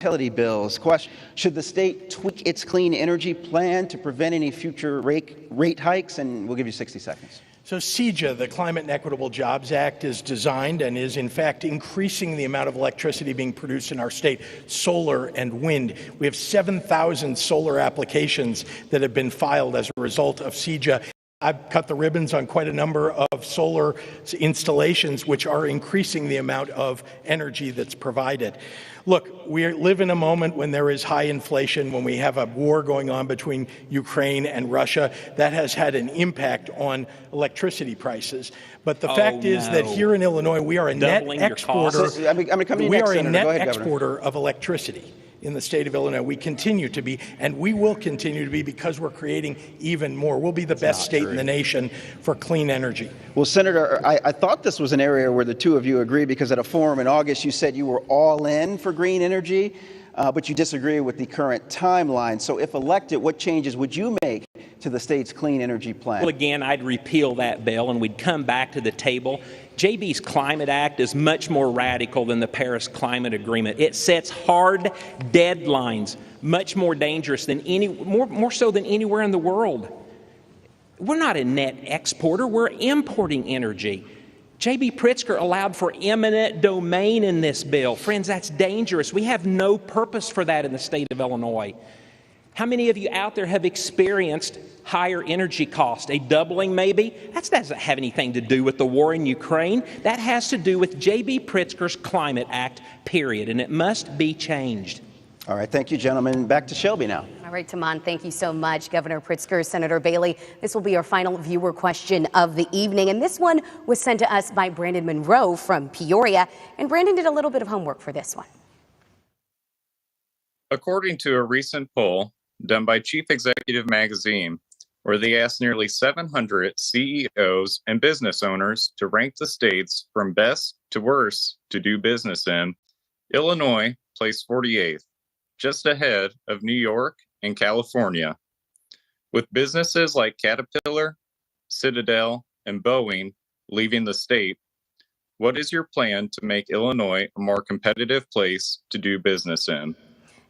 G: utility bills. Question, should the state tweak its clean energy plan to prevent any future rate hikes? And we'll give you 60 seconds.
A: So CEJA, the Climate and Equitable Jobs Act, is designed and is in fact increasing the amount of electricity being produced in our state, solar and wind. We have 7,000 solar applications that have been filed as a result of CEJA. I've cut the ribbons on quite a number of solar installations, which are increasing the amount of energy that's provided. Look, we live in a moment when there is high inflation, when we have a war going on between Ukraine and Russia. That has had an impact on electricity prices. But the fact is that here in Illinois, we are a net exporter. We are a net exporter of electricity in the state of Illinois. We continue to be, and we will continue to be because we're creating even more. We'll be the best state in the nation for clean energy.
G: Well, Senator, I thought this was an area where the two of you agree, because at a forum in August, you said you were all in for green energy. but you disagree with the current timeline. So if elected, what changes would you make to the state's clean energy plan?
E: Well, again, I'd repeal that bill and we'd come back to the table. JB's Climate Act is much more radical than the Paris Climate Agreement. It sets hard deadlines, much more dangerous than more so than anywhere in the world. We're not a net exporter, we're importing energy. J.B. Pritzker allowed for eminent domain in this bill. Friends, that's dangerous. We have no purpose for that in the state of Illinois. How many of you out there have experienced higher energy costs? A doubling maybe? That doesn't have anything to do with the war in Ukraine. That has to do with J.B. Pritzker's Climate Act, period, and it must be changed.
G: All right, thank you, gentlemen. Back to Shelby now.
H: All right, Taman, thank you so much. Governor Pritzker, Senator Bailey, this will be our final viewer question of the evening. And this one was sent to us by Brandon Monroe from Peoria. And Brandon did a little bit of homework for this one.
K: According to a recent poll done by Chief Executive Magazine, where they asked nearly 700 CEOs and business owners to rank the states from best to worst to do business in, Illinois placed 48th. Just ahead of New York and California. With businesses like Caterpillar, Citadel, and Boeing leaving the state, what is your plan to make Illinois a more competitive place to do business in?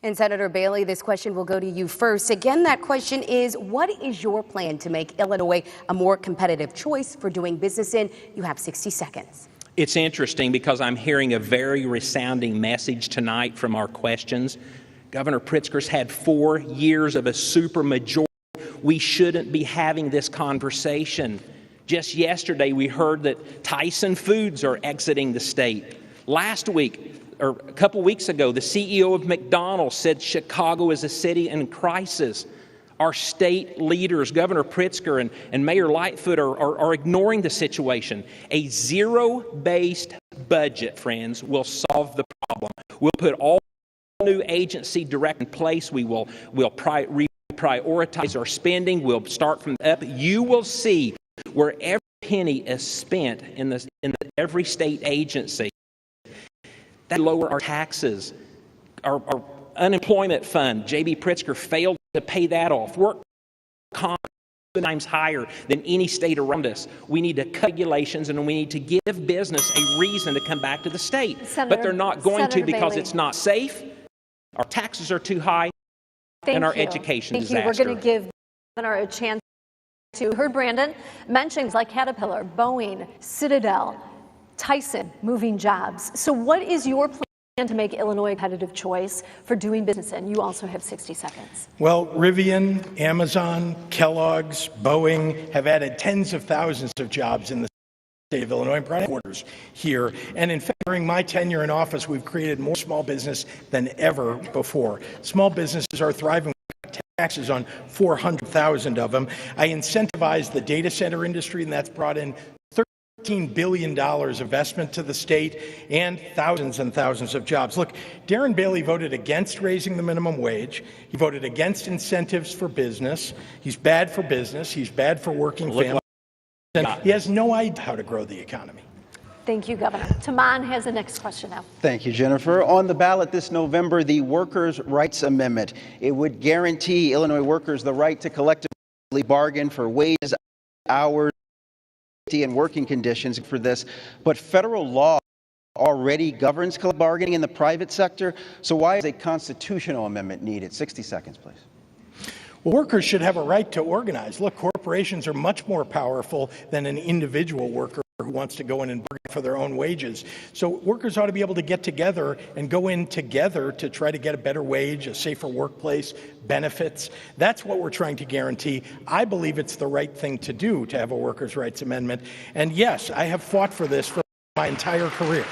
H: And Senator Bailey, this question will go to you first. Again, that question is, what is your plan to make Illinois a more competitive choice for doing business in? You have 60 seconds.
E: It's interesting because I'm hearing a very resounding message tonight from our questions. Governor Pritzker's had 4 years of a supermajority. We shouldn't be having this conversation. Just yesterday, we heard that Tyson Foods are exiting the state. Last week, or a couple weeks ago, the CEO of McDonald's said Chicago is a city in crisis. Our state leaders, Governor Pritzker and Mayor Lightfoot, are ignoring the situation. A zero-based budget, friends, will solve the problem. We'll put all new agency direct in place. We'll reprioritize our spending. We'll start from up. You will see where every penny is spent in every state agency. That lower our taxes, our unemployment fund. J.B. Pritzker failed to pay that off. Work comp times higher than any state around us. We need to cut regulations and we need to give business a reason to come back to the state. But they're not going to because it's not safe. Our taxes are too high, and our education is disaster.
F: Thank you. We're going to give Governor a chance to heard Brandon mentions like Caterpillar, Boeing, Citadel, Tyson moving jobs. So what is your plan to make Illinois a competitive choice for doing business in? You also have 60 seconds.
A: Well, Rivian, Amazon, Kellogg's, Boeing have added tens of thousands of jobs in the state of Illinois, private headquarters here. And in fact, during my tenure in office, we've created more small business than ever before. Small businesses are thriving. Taxes on 400,000 of them. I incentivized the data center industry, and that's brought in $13 billion investment to the state and thousands and thousands of jobs. Look, Darren Bailey voted against raising the minimum wage. He voted against incentives for business. He's bad for business. He's bad for working families. And he has no idea how to grow the economy.
F: Thank you, Governor. Taman has the next question now.
G: Thank you, Jennifer. On the ballot this November, the Workers' Rights Amendment. It would guarantee Illinois workers the right to collectively bargain for wages, hours, and working conditions for this. But federal law already governs collective bargaining in the private sector. So why is a constitutional amendment needed? 60 seconds, please.
A: Well, workers should have a right to organize. Look, corporations are much more powerful than an individual worker who wants to go in and bargain for their own wages. So workers ought to be able to get together and go in together to try to get a better wage, a safer workplace, benefits. That's what we're trying to guarantee. I believe it's the right thing to do to have a workers' rights amendment. And yes, I have fought for this for my entire career.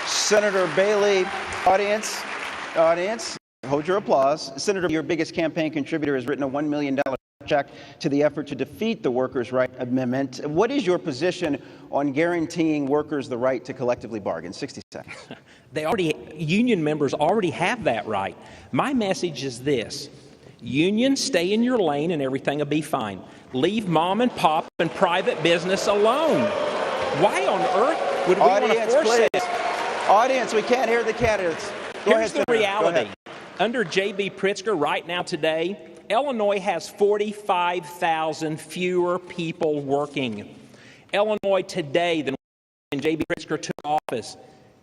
G: Senator Bailey, audience, hold your applause. Senator, your biggest campaign contributor has written a $1 million check to the effort to defeat the Workers' Rights Amendment. What is your position on guaranteeing workers the right to collectively bargain? 60 seconds.
E: Union members already have that right. My message is this. Unions, stay in your lane and everything will be fine. Leave mom and pop and private business alone. Why on earth would we want to force this?
G: Audience, we can't hear the candidates.
E: Here's the reality. Under J.B. Pritzker, right now today, Illinois has 45,000 fewer people working. Illinois today than when J.B. Pritzker took office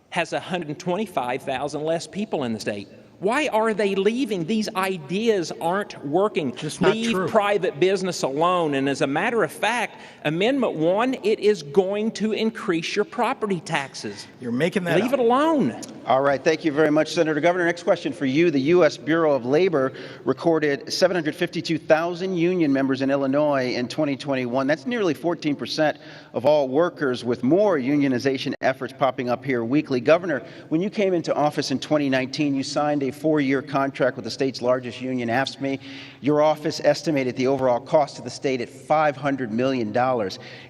E: has 125,000 less people in the state. Why are they leaving? These ideas aren't working.
A: Just not
E: Leave
A: true.
E: private business alone. And as a matter of fact, Amendment 1, it is going to increase your property taxes.
A: You're making that
E: Leave
A: up.
E: it alone.
G: All right, thank you very much, Senator Governor. Next question for you. The U.S. Bureau of Labor recorded 752,000 union members in Illinois in 2021. That's nearly 14% of all workers, with more unionization efforts popping up here weekly. Governor, when you came into office in 2019, you signed a 4-year contract with the state's largest union, AFSCME. Your office estimated the overall cost to the state at $500 million.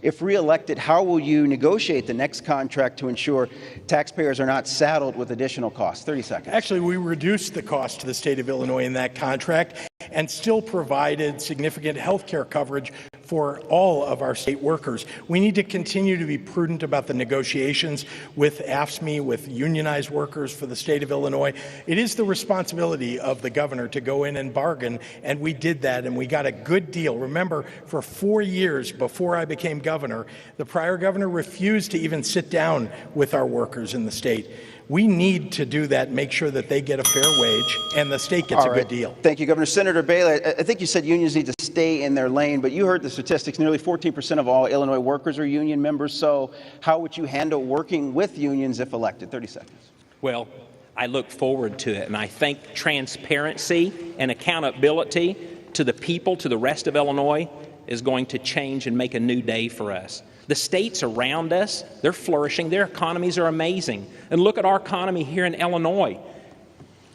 G: If reelected, how will you negotiate the next contract to ensure taxpayers are not saddled with additional costs? 30 seconds.
A: Actually, we reduced the cost to the state of Illinois in that contract and still provided significant health care coverage for all of our state workers. We need to continue to be prudent about the negotiations with AFSCME, with unionized workers for the state of Illinois. It is the responsibility of the governor to go in and bargain, and we did that, and we got a good deal. Remember, for 4 years before I became governor, the prior governor refused to even sit down with our workers in the state. We need to do that, make sure that they get a fair wage and the state gets a good deal.
G: Thank you, Governor. Senator Bailey, I think you said unions need to stay in their lane, but you heard the statistics. Nearly 14% of all Illinois workers are union members. So how would you handle working with unions if elected? 30 seconds.
E: Well, I look forward to it, and I think transparency and accountability to the people, to the rest of Illinois, is going to change and make a new day for us. The states around us, they're flourishing. Their economies are amazing. And look at our economy here in Illinois.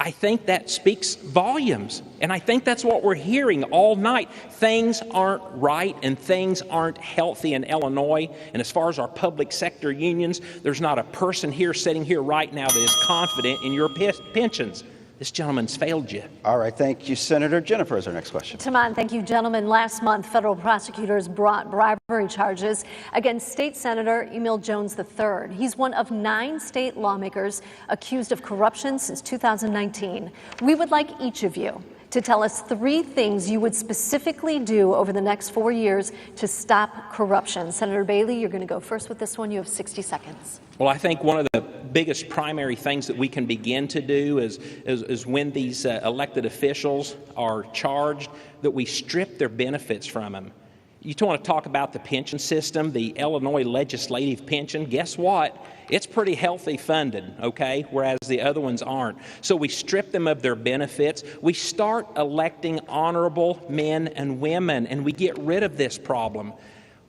E: I think that speaks volumes. And I think that's what we're hearing all night. Things aren't right and things aren't healthy in Illinois. And as far as our public sector unions, there's not a person here sitting here right now that is confident in your pensions. This gentleman's failed you.
G: All right, thank you, Senator. Jennifer is our next question.
F: Taman, thank you, gentlemen. Last month, federal prosecutors brought bribery charges against State Senator Emil Jones III. He's one of 9 state lawmakers accused of corruption since 2019. We would like each of you to tell us 3 things you would specifically do over the next 4 years to stop corruption. Senator Bailey, you're going to go first with this one. You have 60 seconds.
E: Well, I think one of the biggest primary things that we can begin to do is when these elected officials are charged, that we strip their benefits from them. You want to talk about the pension system, the Illinois legislative pension. Guess what? It's pretty healthy funded, okay, whereas the other ones aren't. So we strip them of their benefits. We start electing honorable men and women, and we get rid of this problem.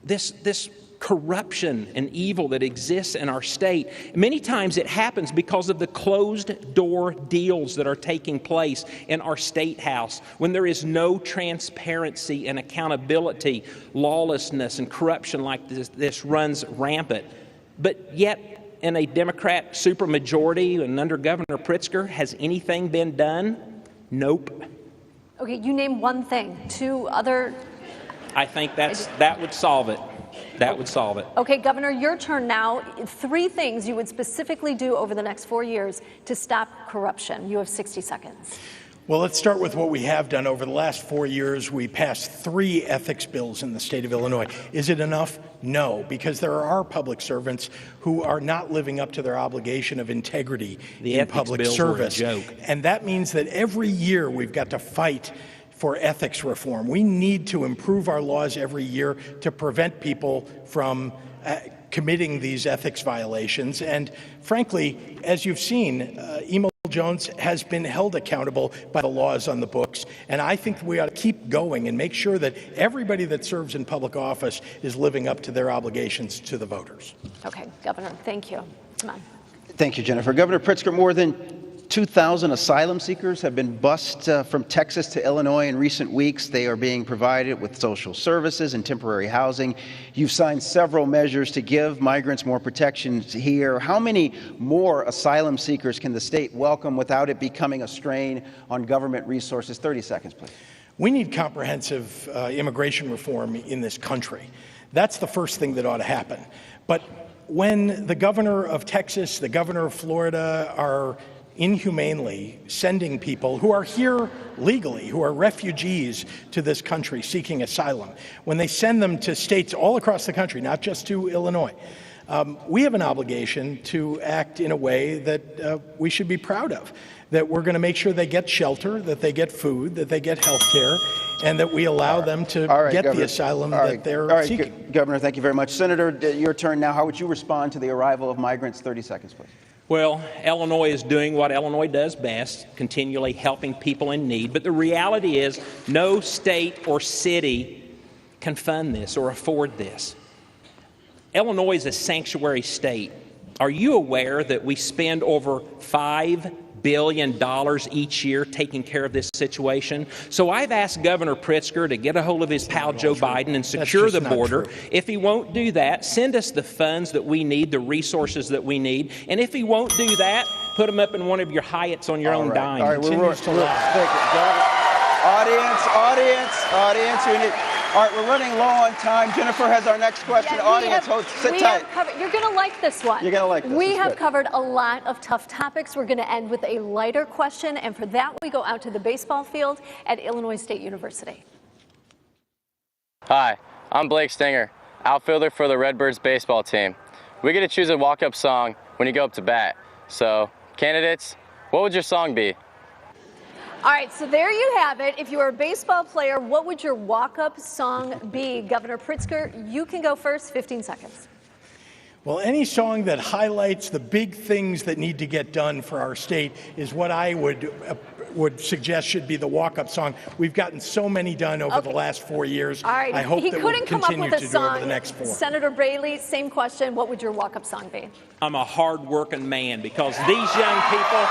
E: This corruption and evil that exists in our state. Many times it happens because of the closed door deals that are taking place in our state house. When there is no transparency and accountability, lawlessness and corruption like this runs rampant. But yet, in a Democrat supermajority and under Governor Pritzker, has anything been done? Nope.
F: Okay, you name one thing. 2 other...
E: I think that would solve it. That would solve it.
F: Okay, Governor, your turn now. 3 things you would specifically do over the next 4 years to stop corruption. You have 60 seconds.
A: Well, let's start with what we have done. Over the last 4 years, we passed 3 ethics bills in the state of Illinois. Is it enough? No, because there are public servants who are not living up to their obligation of integrity in public service. And that means that every year we've got to fight for ethics reform. We need to improve our laws every year to prevent people from committing these ethics violations. And frankly, as you've seen, Emil Jones has been held accountable by the laws on the books. And I think we ought to keep going and make sure that everybody that serves in public office is living up to their obligations to the voters.
F: Okay, Governor, thank you. Come on.
G: Thank you, Jennifer. Governor Pritzker, more than 2,000 asylum seekers have been bused from Texas to Illinois in recent weeks. They are being provided with social services and temporary housing. You've signed several measures to give migrants more protections here. How many more asylum seekers can the state welcome without it becoming a strain on government resources? 30 seconds, please.
A: We need comprehensive immigration reform in this country. That's the first thing that ought to happen. But when the governor of Texas, the governor of Florida are inhumanely sending people who are here legally, who are refugees to this country seeking asylum, when they send them to states all across the country, not just to Illinois, we have an obligation to act in a way that we should be proud of, that we're going to make sure they get shelter, that they get food, that they get health care, and that we allow them to get the asylum that they're seeking.
G: Governor, thank you very much. Senator, your turn now. How would you respond to the arrival of migrants? 30 seconds, please.
E: Well, Illinois is doing what Illinois does best, continually helping people in need. But the reality is no state or city can fund this or afford this. Illinois is a sanctuary state. Are you aware that we spend over $5 billion each year taking care of this situation? So I've asked Governor Pritzker to get a hold of his pal Joe Biden and secure the border. If he won't do that, send us the funds that we need, the resources that we need. And if he won't do that, put them up in one of your Hyatts on your own dime.
G: All right, audience, we need. All right, we're running low on time. Jennifer has our next question. Audience, sit tight.
F: You're going to like this one.
G: You're going to like this.
F: We have covered a lot of tough topics. We're going to end with a lighter question, and for that, we go out to the baseball field at Illinois State University.
L: Hi, I'm Blake Stinger, outfielder for the Redbirds baseball team. We get to choose a walk-up song when you go up to bat. So, candidates, what would your song be?
F: All right, so there you have it. If you were a baseball player, what would your walk-up song be? Governor Pritzker, you can go first, 15 seconds.
A: Well, any song that highlights the big things that need to get done for our state is what I would suggest should be the walk-up song. We've gotten so many done over the last 4 years.
F: All right,
A: I hope
F: he
A: that
F: couldn't
A: we'll
F: come up
A: continue
F: with
A: to
F: a
A: do over
F: song.
A: the next 4.
F: Senator Bailey, same question. What would your walk-up song be?
E: I'm a hard-working man because these young people...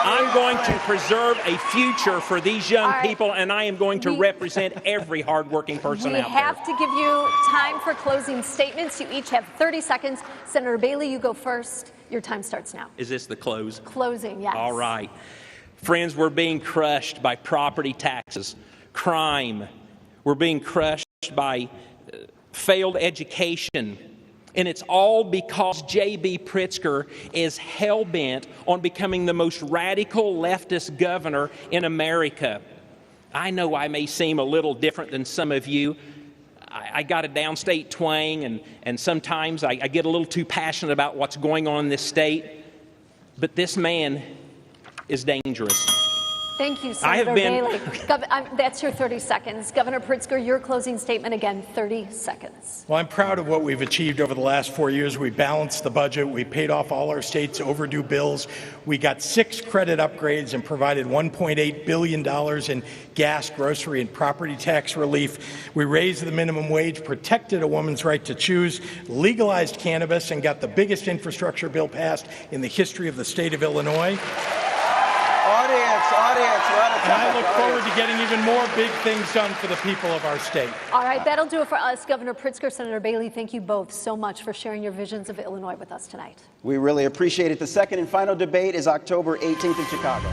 E: I'm going to preserve a future for these young people, and I am going to represent every hardworking person out there.
F: We have to give you time for closing statements. You each have 30 seconds. Senator Bailey, you go first. Your time starts now.
E: Is this the close?
F: Closing, yes.
E: All right. Friends, we're being crushed by property taxes, crime. We're being crushed by failed education. And it's all because J.B. Pritzker is hell-bent on becoming the most radical leftist governor in America. I know I may seem a little different than some of you. I got a downstate twang, and sometimes I get a little too passionate about what's going on in this state. But this man is dangerous.
F: Thank you, Senator Bailey. That's your 30 seconds. Governor Pritzker, your closing statement again, 30 seconds.
A: Well, I'm proud of what we've achieved over the last 4 years. We balanced the budget. We paid off all our state's overdue bills. We got 6 credit upgrades and provided $1.8 billion in gas, grocery, and property tax relief. We raised the minimum wage, protected a woman's right to choose, legalized cannabis, and got the biggest infrastructure bill passed in the history of the state of Illinois. And I look forward to getting even more big things done for the people of our state.
F: All right, that'll do it for us. Governor Pritzker, Senator Bailey, thank you both so much for sharing your visions of Illinois with us tonight.
G: We really appreciate it. The second and final debate is October 18th in Chicago.